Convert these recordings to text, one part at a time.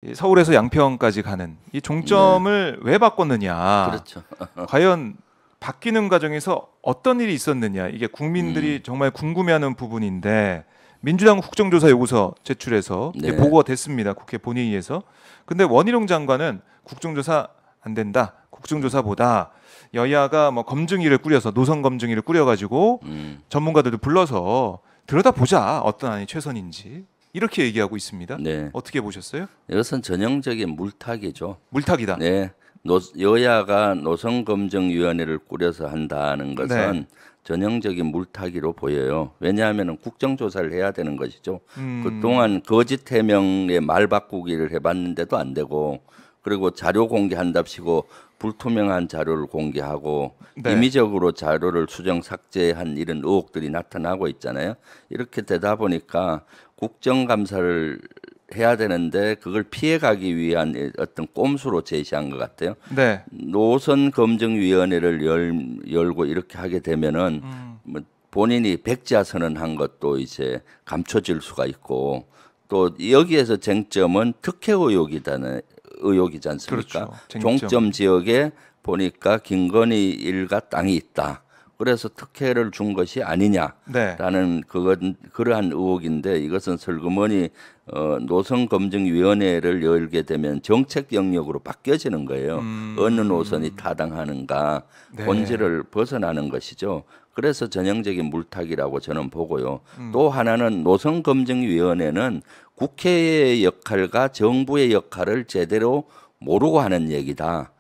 이 서울에서 양평까지 가는 이 종점을 왜 바꿨느냐? 그렇죠. 과연 바뀌는 과정에서 어떤 일이 있었느냐? 이게 국민들이 정말 궁금해하는 부분인데 민주당 국정조사 요구서 제출해서 이제 네. 보고가 됐습니다. 국회 본회의에서. 근데 원희룡 장관은 국정조사 안 된다. 국정조사보다 여야가 뭐 검증위를 꾸려서 노선 검증위를 꾸려가지고 전문가들도 불러서 들여다보자. 어떤 안이 최선인지. 이렇게 얘기하고 있습니다. 네. 어떻게 보셨어요? 이것은 전형적인 물타기죠. 물타기다. 네. 여야가 노선검증위원회를 꾸려서 한다는 것은 네. 전형적인 물타기로 보여요. 왜냐하면 국정조사를 해야 되는 것이죠. 그동안 거짓 해명의 말 바꾸기를 해봤는데도 안 되고, 그리고 자료 공개한답시고 불투명한 자료를 공개하고 네. 임의적으로 자료를 수정 삭제한 이런 의혹들이 나타나고 있잖아요. 이렇게 되다 보니까 국정감사를 해야 되는데 그걸 피해가기 위한 어떤 꼼수로 제시한 것 같아요. 네. 노선검증위원회를 열고 이렇게 하게 되면은 뭐 본인이 백지화 선언한 것도 이제 감춰질 수가 있고, 또 여기에서 쟁점은 특혜 의혹이지 않습니까? 그렇죠. 쟁점. 종점 지역에 보니까 김건희 일가 땅이 있다. 그래서 특혜를 준 것이 아니냐라는 그건 그러한 의혹인데, 이것은 슬그머니 노선검증위원회를 열게 되면 정책 영역으로 바뀌어지는 거예요. 어느 노선이 타당하는가 네. 본질을 벗어나는 것이죠. 그래서 전형적인 물타기라고 저는 보고요. 또 하나는 노선검증위원회는 국회의 역할과 정부의 역할을 제대로 모르고 하는 얘기다.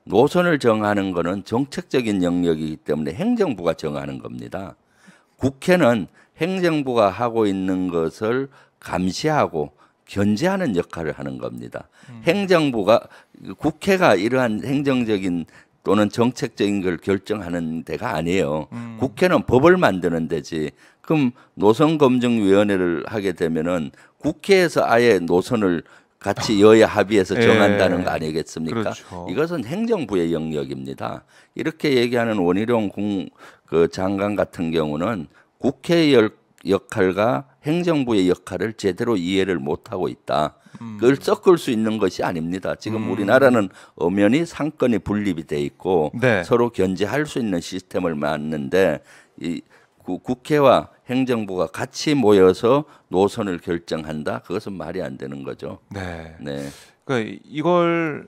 노선을 정하는 것은 정책적인 영역이기 때문에 행정부가 정하는 겁니다. 국회는 행정부가 하고 있는 것을 감시하고 견제하는 역할을 하는 겁니다. 국회가 이러한 행정적인 또는 정책적인 걸 결정하는 데가 아니에요. 국회는 법을 만드는 데지. 그럼 노선검증위원회를 하게 되면은 국회에서 아예 노선을 같이 여야 합의해서 정한다는 거 아니겠습니까? 그렇죠. 이것은 행정부의 영역입니다. 이렇게 얘기하는 원희룡 그 장관 같은 경우는 국회의 역할과 행정부의 역할을 제대로 이해를 못하고 있다. 그걸 섞을 수 있는 것이 아닙니다. 지금 우리나라는 엄연히 상권이 분립이 돼 있고 네. 서로 견제할 수 있는 시스템을 만드는데 이 국회와 행정부가 같이 모여서 노선을 결정한다. 그것은 말이 안 되는 거죠. 네. 네. 그러니까 이걸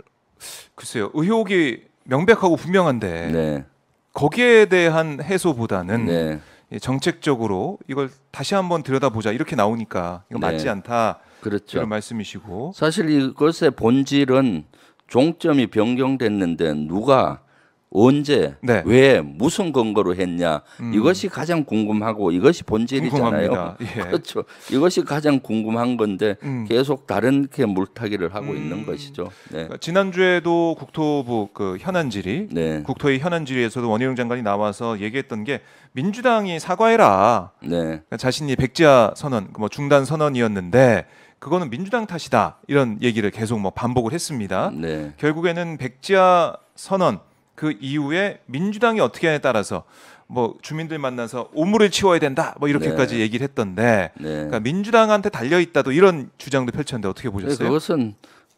글쎄요. 의혹이 명백하고 분명한데 네. 거기에 대한 해소보다는 네. 정책적으로 이걸 다시 한번 들여다보자 이렇게 나오니까 이거 맞지 네. 않다. 그렇죠. 이런 말씀이시고. 사실 이것의 본질은 종점이 변경됐는데 누가 언제 네. 왜 무슨 근거로 했냐 이것이 가장 궁금하고 이것이 본질이잖아요. 궁금합니다. 예. 그렇죠. 이것이 가장 궁금한 건데 계속 다른 게 물타기를 하고 있는 것이죠. 네. 그러니까 지난주에도 국토부 그 현안 질의, 네. 국토의 현안 질의에서도 원희룡 장관이 나와서 얘기했던 게 민주당이 사과해라. 네. 그러니까 자신이 백지화 선언, 뭐 중단 선언이었는데 그거는 민주당 탓이다. 이런 얘기를 계속 뭐 반복을 했습니다. 네. 결국에는 백지화 선언 그 이후에 민주당이 어떻게 하냐에 따라서 뭐 주민들 만나서 오물을 치워야 된다. 뭐 이렇게까지 네. 얘기를 했던데 네. 그러니까 민주당한테 달려 있다도 이런 주장도 펼쳤는데 어떻게 보셨어요? 그것은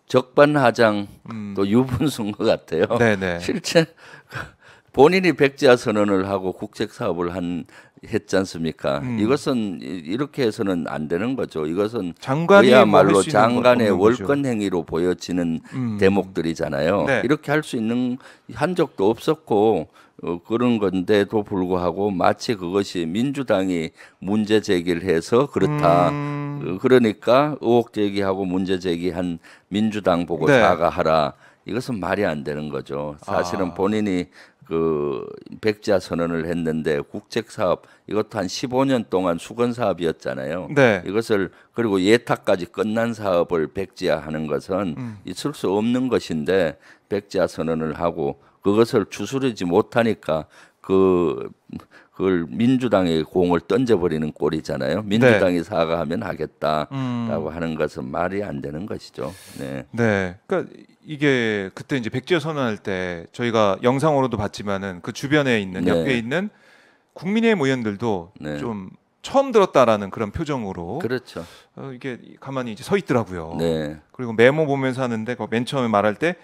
적반하장 또 유분수인 것 같아요. 네네. 실제 본인이 백지화 선언을 하고 국책 사업을 했지 않습니까? 이것은 이렇게 해서는 안 되는 거죠. 이것은 장관이 그야말로 뭐할수 있는 장관의 없는 거죠. 월권 행위로 보여지는 대목들이잖아요. 네. 이렇게 할 수 있는 한 적도 없었고 그런 건데도 불구하고 마치 그것이 민주당이 문제 제기를 해서 그렇다. 그러니까 의혹 제기하고 문제 제기한 민주당 보고 네. 사과하라. 이것은 말이 안 되는 거죠. 사실은 본인이 그 백지화 선언을 했는데 국책 사업 이것도 한 15년 동안 수건 사업이었잖아요. 네. 이것을 그리고 예탁까지 끝난 사업을 백지화하는 것은 있을 수 없는 것인데 백지화 선언을 하고 그것을 추스르지 못하니까 그걸 민주당의 공을 던져버리는 꼴이잖아요. 민주당이 사과하면 하겠다라고 하는 것은 말이 안 되는 것이죠. 네. 네. 그러니까 이게 그때 이제 백지화 선언할 때 저희가 영상으로도 봤지만은 그 주변에 있는 네. 옆에 있는 국민의힘 의원들도 네. 좀 처음 들었다라는 그런 표정으로 그렇죠. 이게 가만히 이제 서 있더라고요. 네. 그리고 메모 보면서 하는데 맨 처음에 말할 때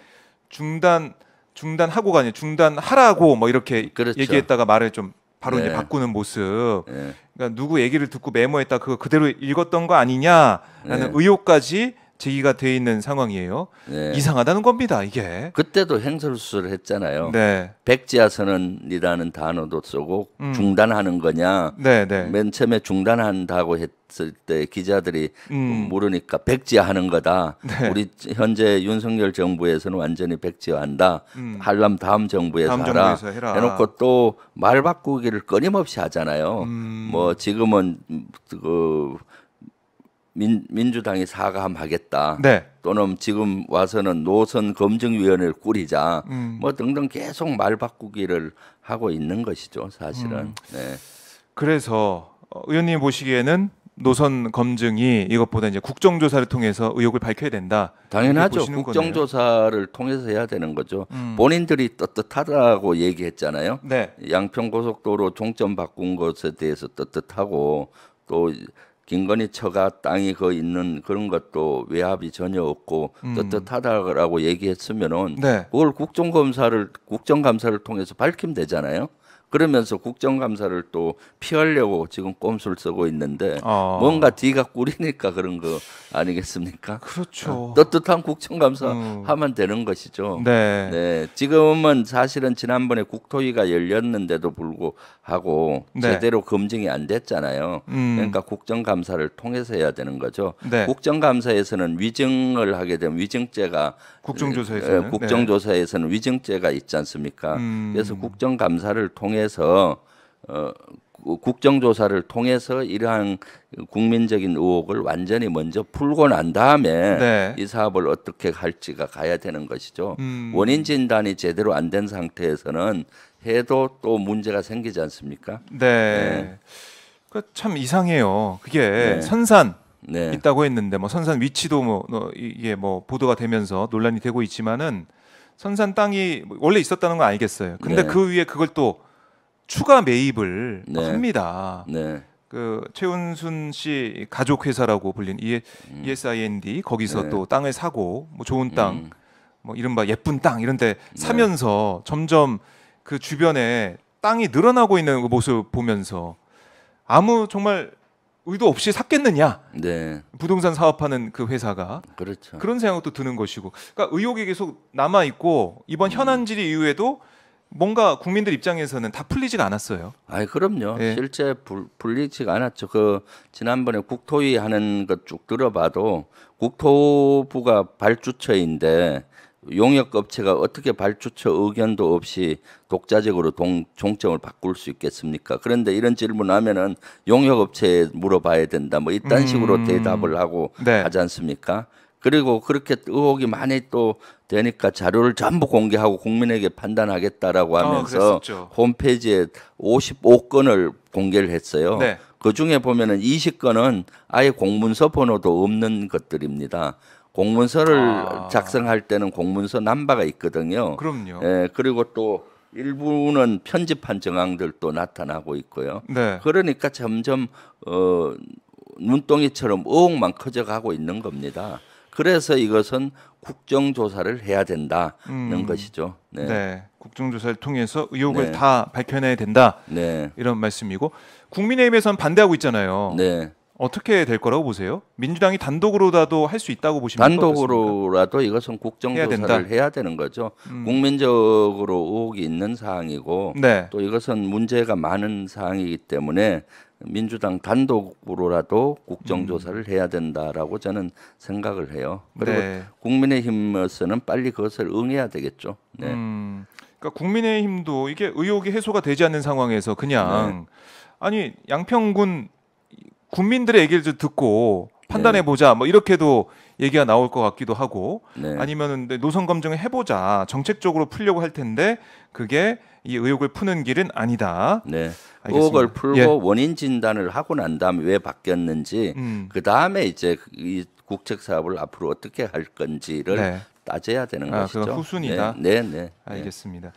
중단하고가 아니라 중단하라고 뭐 이렇게 그렇죠. 얘기했다가 말을 좀 바로 네. 이제 바꾸는 모습. 네. 그러니까 누구 얘기를 듣고 메모했다 그거 그대로 읽었던 거 아니냐라는 네. 의혹까지 제기가 돼 있는 상황이에요. 네. 이상하다는 겁니다, 이게. 그때도 행설수설을 했잖아요. 네. 백지화 선언이라는 단어도 쓰고 중단하는 거냐. 네, 네. 맨 처음에 중단한다고 했을 때 기자들이 물으니까 백지화하는 거다. 네. 우리 현재 윤석열 정부에서는 완전히 백지화한다. 하려면 다음 정부에서 다음 하라. 정부에서 해라. 해놓고 또 말 바꾸기를 끊임없이 하잖아요. 뭐 지금은 그 민주당이 사과함 하겠다. 네. 또는 지금 와서는 노선 검증위원회를 꾸리자. 뭐 등등 계속 말 바꾸기를 하고 있는 것이죠, 사실은. 네. 그래서 의원님 보시기에는 노선 검증이 이것보다 이제 국정조사를 통해서 의혹을 밝혀야 된다. 당연하죠. 이렇게 보시는 국정조사를 통해서 해야 되는 거죠. 본인들이 떳떳하다고 얘기했잖아요. 네. 양평고속도로 종점 바꾼 것에 대해서 떳떳하고 또 김건희 처가 땅이 거 있는 그런 것도 외압이 전혀 없고 떳떳하다라고 얘기했으면은 네. 그걸 국정감사를 통해서 밝히면 되잖아요. 그러면서 국정감사를 또 피하려고 지금 꼼수를 쓰고 있는데 뭔가 뒤가 꾸리니까 그런 거 아니겠습니까? 그렇죠. 떳떳한 국정감사 하면 되는 것이죠. 네. 네, 지금은 사실은 지난번에 국토위가 열렸는데도 불구하고 네. 제대로 검증이 안 됐잖아요. 그러니까 국정감사를 통해서 해야 되는 거죠. 네. 국정감사에서는 위증을 하게 되면 위증죄가 국정조사에서는 국정조사에서는 위증죄가 있지 않습니까? 그래서 국정감사를 통해서 국정조사를 통해서 이러한 국민적인 의혹을 완전히 먼저 풀고 난 다음에 네. 이 사업을 어떻게 할지가 가야 되는 것이죠. 원인 진단이 제대로 안 된 상태에서는 해도 또 문제가 생기지 않습니까? 네. 그러니까 참 이상해요. 그게 네. 선산 네. 있다고 했는데 뭐 선산 위치도 뭐 이게 뭐 보도가 되면서 논란이 되고 있지만은 선산 땅이 원래 있었다는 건 알겠어요. 근데 네. 그 위에 그걸 또 추가 매입을 네. 합니다. 네. 그 최은순 씨 가족 회사라고 불린 ESIND 거기서 네. 또 땅을 사고 뭐 좋은 땅, 뭐 이른바 예쁜 땅 이런데 사면서 점점 그 주변에 땅이 늘어나고 있는 그 모습 보면서 아무 정말 의도 없이 샀겠느냐? 네. 부동산 사업하는 그 회사가 그렇죠. 그런 생각도 드는 것이고, 그러니까 의혹이 계속 남아 있고 이번 현안 질의 이후에도 뭔가 국민들 입장에서는 다 풀리지가 않았어요. 아이 그럼요. 예. 실제 풀리지가 않았죠. 그 지난번에 국토위 하는 것 쭉 들어봐도 국토부가 발주처인데 용역업체가 어떻게 발주처 의견도 없이 독자적으로 종점을 바꿀 수 있겠습니까? 그런데 이런 질문하면은 용역업체에 물어봐야 된다. 뭐 이딴 식으로 대답을 하고 네. 하지 않습니까? 그리고 그렇게 의혹이 많이 또 되니까 자료를 전부 공개하고 국민에게 판단하겠다라고 하면서 그랬었죠. 홈페이지에 55건을 공개를 했어요. 네. 그 중에 보면은 20건은 아예 공문서 번호도 없는 것들입니다. 공문서를 작성할 때는 공문서 넘버가 있거든요. 그럼요. 예, 그리고 또 일부는 편집한 정황들도 나타나고 있고요. 네. 그러니까 점점 눈덩이처럼 의혹만 커져가고 있는 겁니다. 그래서 이것은 국정조사를 해야 된다는 것이죠. 네. 네. 국정조사를 통해서 의혹을 네. 다 밝혀내야 된다. 네. 이런 말씀이고 국민의힘에서는 반대하고 있잖아요. 네. 어떻게 될 거라고 보세요? 민주당이 단독으로라도 할 수 있다고 보십니까? 단독으로라도 이것은 국정조사를 된다. 해야 되는 거죠. 국민적으로 의혹이 있는 사항이고 네. 또 이것은 문제가 많은 사항이기 때문에 민주당 단독으로라도 국정조사를 해야 된다라고 저는 생각을 해요. 그리고 네. 국민의힘에서는 빨리 그것을 응해야 되겠죠. 네. 그러니까 국민의힘도 이게 의혹이 해소가 되지 않는 상황에서 그냥 아니 양평군 국민들의 얘기를 좀 듣고 판단해 보자 뭐 이렇게도 얘기가 나올 것 같기도 하고 네. 아니면은 노선 검증을 해보자 정책적으로 풀려고 할 텐데 그게 이 의혹을 푸는 길은 아니다. 네. 알겠습니다. 의혹을 풀고 예. 원인 진단을 하고 난 다음에 왜 바뀌었는지 그 다음에 이제 이 국책 사업을 앞으로 어떻게 할 건지를 네. 따져야 되는 아, 것이죠. 그건 후순위다. 네, 네, 네. 알겠습니다.